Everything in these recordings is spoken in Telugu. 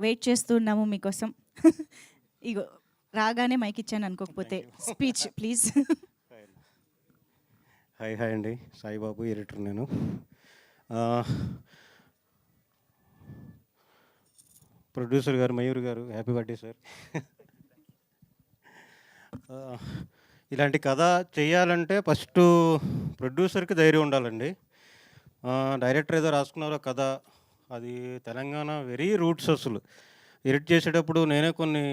వెయిట్ చేస్తూ ఉన్నాము మీకోసం. ఇగో రాగానే మైక్ ఇచ్చాను అనుకోకపోతే. Speech please. హాయ్ హాయ్ అండి, సాయిబాబు ఎడిటర్ నేను. ప్రొడ్యూసర్ గారు మయూర్ గారు, హ్యాపీ బర్త్డే సార్. ఇలాంటి కథ చేయాలంటే ఫస్ట్ ప్రొడ్యూసర్కి ధైర్యం ఉండాలండి. డైరెక్టర్ ఏదో రాసుకున్నారో కథ, అది తెలంగాణ వెరీ రూట్స్. అసలు ఎడిట్ చేసేటప్పుడు నేనే కొన్ని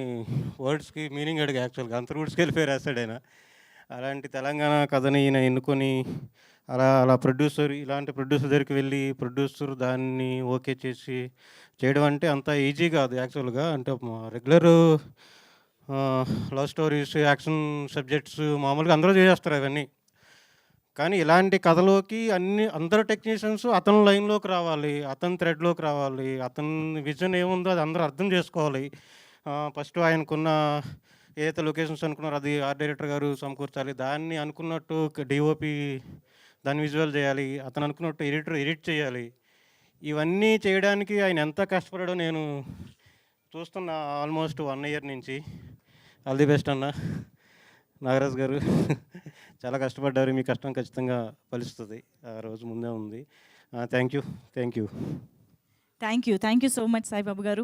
వర్డ్స్కి మీనింగ్ అడిగా, యాక్చువల్గా అంత రూట్స్కి వెళ్ళిపోయి రాశాడు ఆయన. అలాంటి తెలంగాణ కథని ఈయన ఎన్నుకొని అలా అలా ఇలాంటి ప్రొడ్యూసర్ దగ్గరికి వెళ్ళి ప్రొడ్యూసర్ దాన్ని ఓకే చేసి చేయడం అంటే అంత ఈజీ కాదు యాక్చువల్గా. అంటే regular love stories, action subjects మామూలుగా అందరూ చేసేస్తారు అవన్నీ. కానీ ఇలాంటి కథలోకి అందరు టెక్నీషియన్స్ అతని లైన్లోకి రావాలి, అతని థ్రెడ్లోకి రావాలి, అతని విజన్ ఏముందో అది అందరూ అర్థం చేసుకోవాలి. ఫస్ట్ ఆయనకున్న ఏదైతే లొకేషన్స్ అనుకున్నారో అది ఆర్ట్ డైరెక్టర్ గారు సమకూర్చాలి, దాన్ని అనుకున్నట్టు డిఓపి దాన్ని విజువల్ చేయాలి, అతను అనుకున్నట్టు ఎడిటర్ ఎడిట్ చేయాలి. ఇవన్నీ చేయడానికి ఆయన ఎంత కష్టపడాడో నేను చూస్తున్న ఆల్మోస్ట్ 1 year నుంచి. ఆల్ ది బెస్ట్ అన్న నాగరాజ్ గారు. చాలా కష్టపడ్డారు, మీ కష్టం ఖచ్చితంగా ఫలిస్తుంది, ఆ రోజు ముందే ఉంది. Thank you. Thank you so much Saibabu గారు.